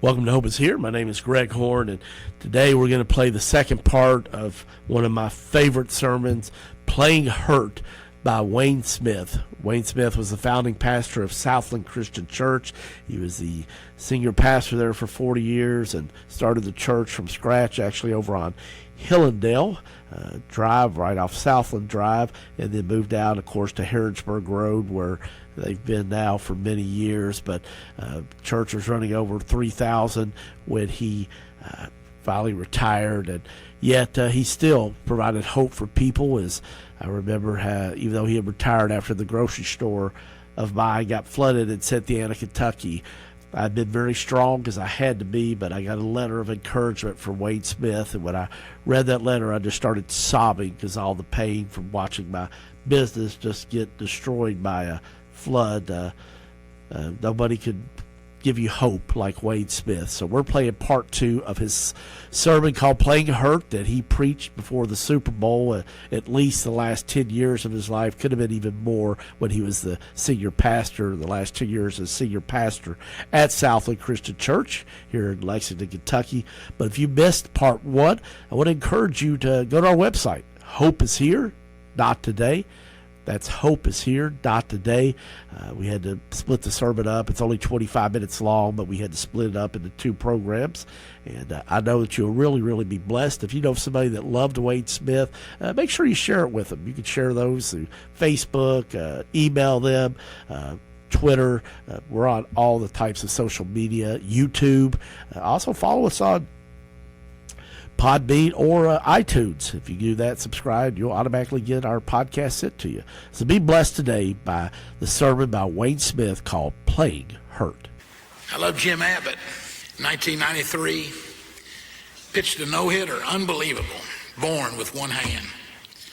Welcome to Hope is Here. My name is Greg Horn, and today we're going to play the second part of one of my favorite sermons, Playing Hurt by Wayne Smith. Wayne Smith was the founding pastor of Southland Christian Church. He was the senior pastor there for 40 years and started the church from scratch, actually over on Hillendale Drive, right off Southland Drive, and then moved out, of course, to Harrodsburg Road, where they've been now for many years. But church was running over 3,000 when he finally retired, and yet he still provided hope for people. As I remember, even though he had retired after the grocery store of mine got flooded in Cynthiana, Kentucky, I'd been very strong because I had to be, but I got a letter of encouragement from Wayne Smith, and when I read that letter, I just started sobbing because all the pain from watching my business just get destroyed by a flood. Nobody could give you hope like Wayne Smith. So we're playing part two of his sermon called Playing Hurt that he preached before the Super Bowl, at least the last 10 years of his life. Could have been even more when he was the senior pastor, the last 2 years as senior pastor at Southland Christian Church here in Lexington, Kentucky. But if you missed part one, I want to encourage you to go to our website, hopeishere.today. That's hopeishere.today. We had to split the sermon up. It's only 25 minutes long, but we had to split it up into two programs. And I know that you'll really, really be blessed. If you know somebody that loved Wayne Smith, make sure you share it with them. You can share those through Facebook, email them, Twitter. We're on all the types of social media, YouTube. Also follow us on Podbean or iTunes. If you do that, subscribe, you'll automatically get our podcast sent to you. So be blessed today by the sermon by Wayne Smith called Playing Hurt. I love Jim Abbott. 1993, pitched a no-hitter, unbelievable, born with one hand.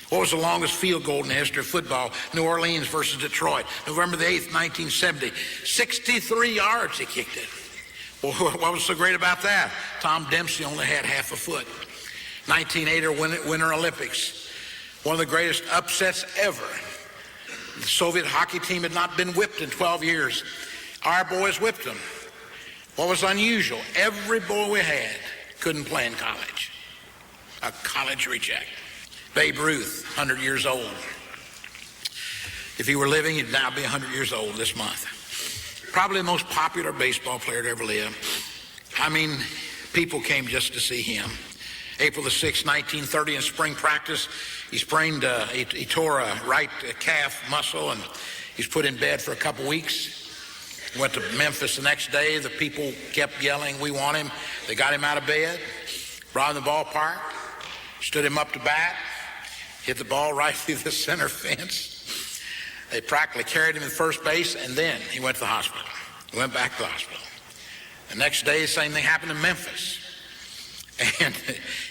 What was the longest field goal in the history of football? New Orleans versus Detroit, November the 8th, 1970. 63 yards he kicked it. Well, what was so great about that? Tom Dempsey only had half a foot. 1980 Winter Olympics. One of the greatest upsets ever. The Soviet hockey team had not been whipped in 12 years. Our boys whipped them. What was unusual? Every boy we had couldn't play in college. A college reject. Babe Ruth, 100 years old. If he were living, he'd now be 100 years old this month. Probably the most popular baseball player to ever live. I mean, people came just to see him. April the 6th, 1930, in spring practice, he sprained, he tore a right calf muscle, and he's put in bed for a couple weeks. He went to Memphis the next day. The people kept yelling, "We want him." They got him out of bed, brought him to the ballpark, stood him up to bat, hit the ball right through the center fence. They practically carried him in first base, and then he went to the hospital. He went back to the hospital. The next day, the same thing happened in Memphis. And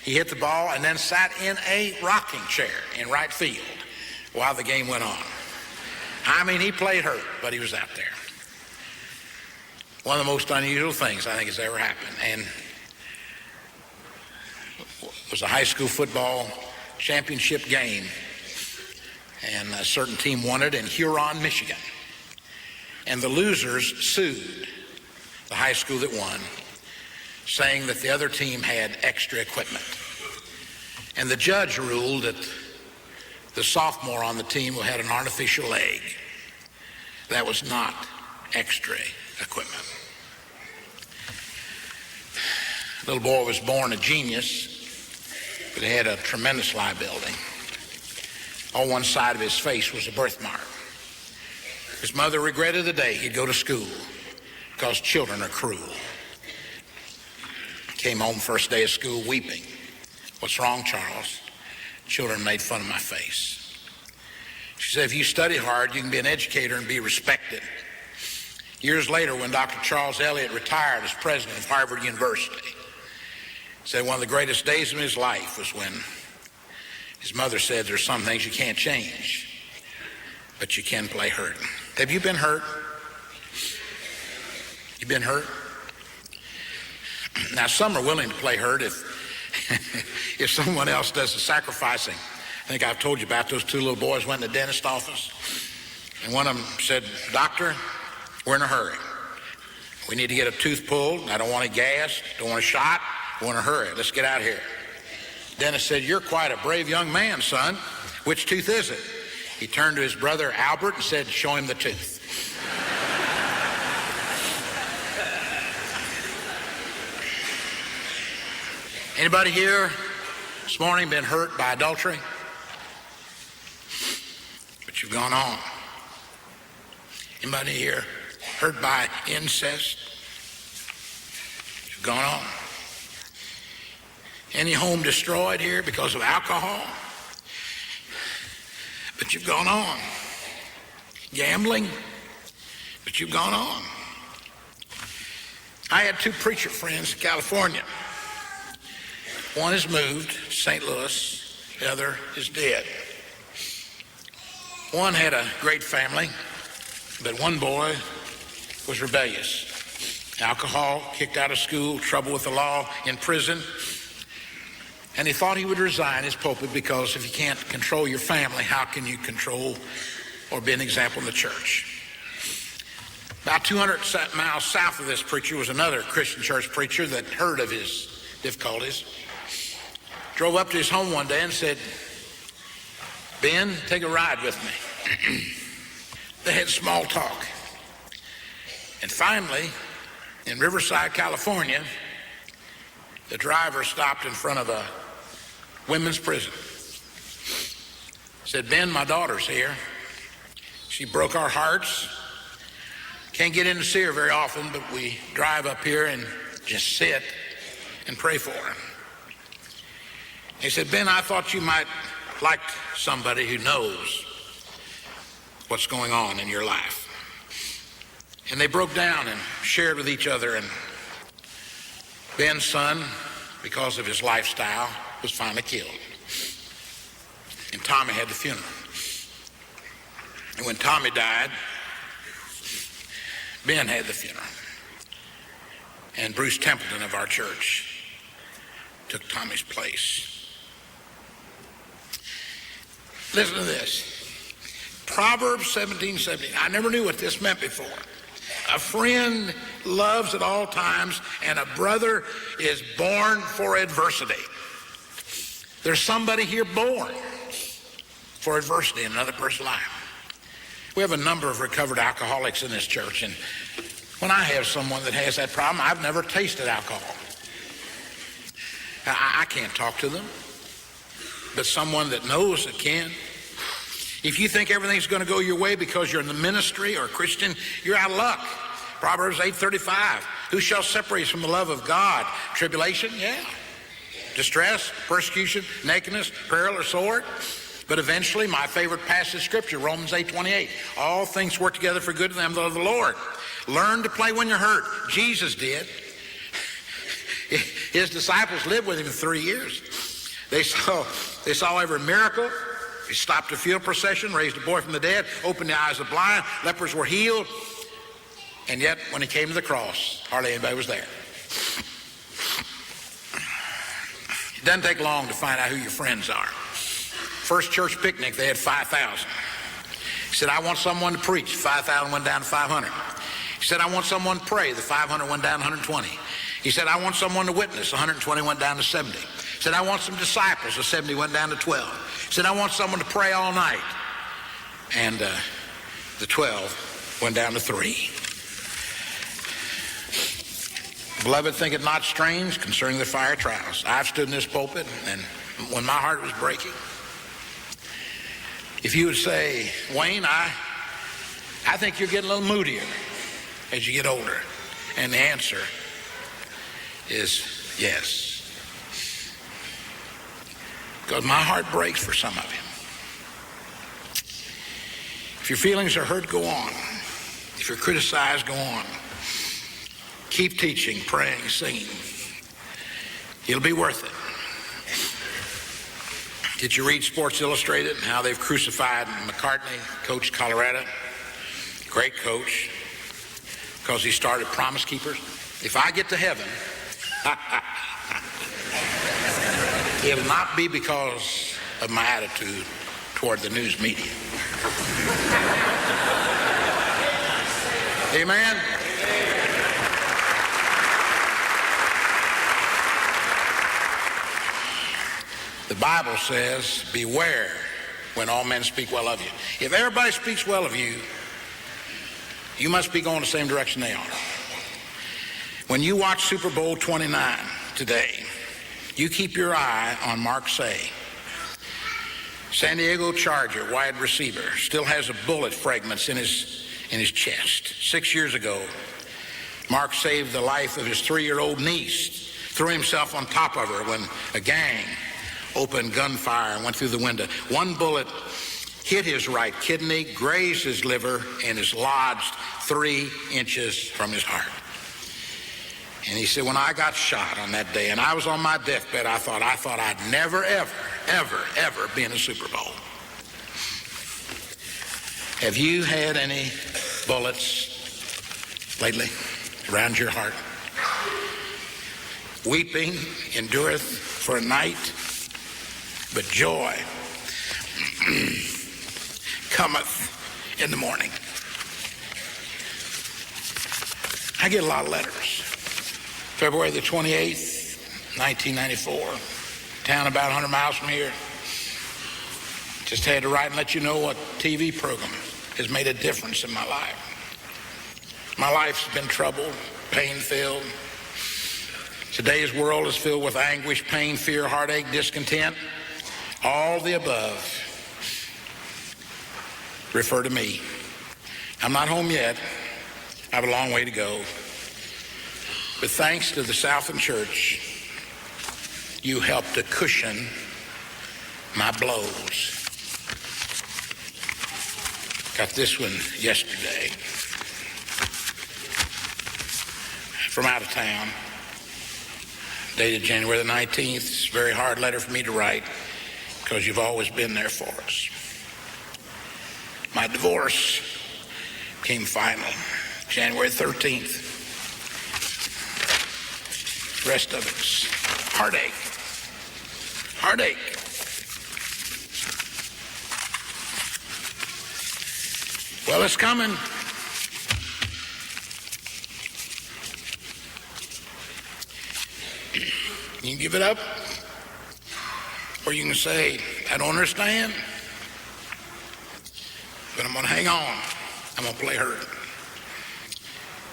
he hit the ball and then sat in a rocking chair in right field while the game went on. I mean, he played hurt, but he was out there. One of the most unusual things I think has ever happened. And it was a high school football championship game. And a certain team won it in Huron, Michigan. And the losers sued the high school that won, saying that the other team had extra equipment. And the judge ruled that the sophomore on the team who had an artificial leg, that was not extra equipment. The little boy was born a genius, but he had a tremendous liability. On one side of his face was a birthmark. His mother regretted the day he'd go to school because children are cruel. Came home first day of school weeping. "What's wrong, Charles?" "Children made fun of my face." She said, "If you study hard, you can be an educator and be respected." Years later, when Dr. Charles Eliot retired as president of Harvard University, he said one of the greatest days of his life was when his mother said, "There's some things you can't change, but you can play hurt." Have you been hurt? You been hurt? Now, some are willing to play hurt if someone else does the sacrificing. I think I've told you about those two little boys went in the dentist office, and one of them said, "Doctor, we're in a hurry. We need to get a tooth pulled. I don't want a gas, don't want a shot, I want to hurry. Let's get out of here. Dennis said, "You're quite a brave young man, son. Which tooth is it?" He turned to his brother Albert and said, "Show him the tooth." Anybody here this morning been hurt by adultery? But you've gone on. Anybody here hurt by incest? You've gone on. Any home destroyed here because of alcohol? But you've gone on. Gambling? But you've gone on. I had two preacher friends in California. One has moved to St. Louis, the other is dead. One had a great family, but one boy was rebellious. Alcohol, kicked out of school, trouble with the law, in prison. And he thought he would resign his pulpit because if you can't control your family, how can you control or be an example in the church? About 200 miles south of this preacher was another Christian church preacher that heard of his difficulties. Drove up to his home one day and said, "Ben, take a ride with me." They had small talk. And finally, in Riverside, California, the driver stopped in front of a women's prison. Said, "Ben, my daughter's here. She broke our hearts. Can't get in to see her very often, but we drive up here and just sit and pray for her." He said, "Ben, I thought you might like somebody who knows what's going on in your life." And they broke down and shared with each other, and Ben's son, because of his lifestyle, was finally killed. And Tommy had the funeral. And when Tommy died, Ben had the funeral. And Bruce Templeton of our church took Tommy's place. Listen to this. Proverbs 17:17. I never knew what this meant before. A friend loves at all times, and a brother is born for adversity. There's somebody here born for adversity in another person's life. We have a number of recovered alcoholics in this church, and when I have someone that has that problem, I've never tasted alcohol. I can't talk to them, but someone that knows that can. If you think everything's going to go your way because you're in the ministry or a Christian, you're out of luck. Proverbs 8:35. Who shall separate us from the love of God? Tribulation? Yeah. Distress, persecution, nakedness, peril, or sword? But eventually, my favorite passage of scripture, Romans 8:28. All things work together for good to them that love the Lord. Learn to play when you're hurt. Jesus did. His disciples lived with him for 3 years. They saw every miracle. He stopped a funeral procession, raised a boy from the dead, opened the eyes of the blind, lepers were healed. And yet, when he came to the cross, hardly anybody was there. It doesn't take long to find out who your friends are. First church picnic, they had 5,000. He said, "I want someone to preach." 5,000 went down to 500. He said, "I want someone to pray." The 500 went down to 120. He said, "I want someone to witness." 120 went down to 70. He said, "I want some disciples." The 70 went down to 12. He said, "I want someone to pray all night." And the 12 went down to 3. Beloved, think it not strange concerning the fire trials. I've stood in this pulpit, and when my heart was breaking, if you would say, "Wayne, I think you're getting a little moodier as you get older," and the answer is yes. Because my heart breaks for some of you. If your feelings are hurt, go on. If you're criticized, go on. Keep teaching, praying, singing. It'll be worth it. Did you read Sports Illustrated and how they've crucified McCartney, coach Colorado? Great coach, because he started Promise Keepers. If I get to heaven, it'll not be because of my attitude toward the news media. Amen? The Bible says, beware when all men speak well of you. If everybody speaks well of you, you must be going the same direction they are. When you watch Super Bowl 29 today, you keep your eye on Mark Say. San Diego Charger wide receiver still has a bullet fragments in his chest. 6 years ago, Mark saved the life of his 3-year-old niece, threw himself on top of her when a gang opened gunfire and went through the window. One bullet hit his right kidney, grazed his liver, and is lodged 3 inches from his heart. And he said, when I got shot on that day and I was on my deathbed, I thought I'd never, ever be in a Super Bowl. Have you had any bullets lately around your heart? Weeping endureth for a night, but joy cometh in the morning. I get a lot of letters. February the 28th, 1994, town about 100 miles from here. Just had to write and let you know what TV program has made a difference in my life. My life's been troubled, pain-filled. Today's world is filled with anguish, pain, fear, heartache, discontent. All the above refer to me. I'm not home yet. I have a long way to go. But thanks to the Southern Church, you helped to cushion my blows. Got this one yesterday from out of town, dated January the 19th. It's a very hard letter for me to write because you've always been there for us. My divorce came final January 13th. The rest of it's heartache. Heartache. Well, it's coming. You can give it up, or you can say, I don't understand, but I'm going to hang on. I'm going to play hurt.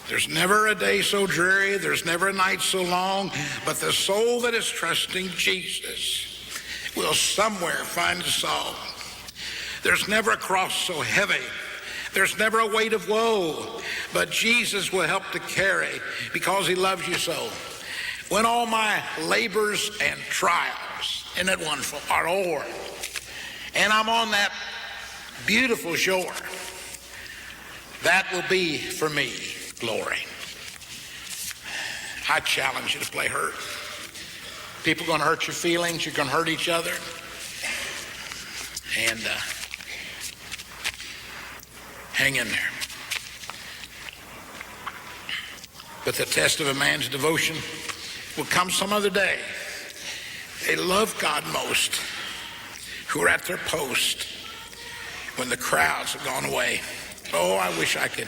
There's never a day so dreary, there's never a night so long, but the soul that is trusting Jesus will somewhere find a song. There's never a cross so heavy, there's never a weight of woe, but Jesus will help to carry because he loves you so. When all my labors and trials, isn't it wonderful, are o'er, and I'm on that beautiful shore, that will be for me glory. I challenge you to play hurt. People are going to hurt your feelings. You're going to hurt each other. And hang in there. But the test of a man's devotion will come some other day. They love God most who are at their post when the crowds have gone away. Oh, I wish I could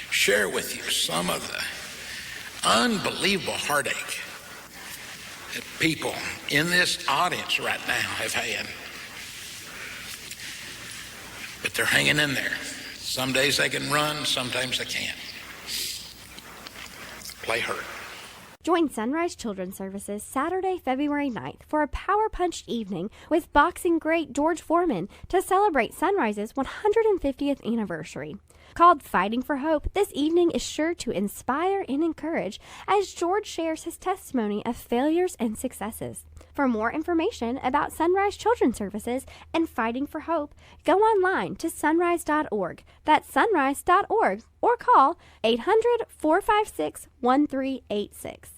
share with you some of the unbelievable heartache that people in this audience right now have had. But they're hanging in there. Some days they can run, sometimes they can't. Play hurt. Join Sunrise Children's Services Saturday, February 9th for a power-punched evening with boxing great George Foreman to celebrate Sunrise's 150th anniversary. Called Fighting for Hope, this evening is sure to inspire and encourage as George shares his testimony of failures and successes. For more information about Sunrise Children's Services and Fighting for Hope, go online to sunrise.org. That's sunrise.org, or call 800-456-1386.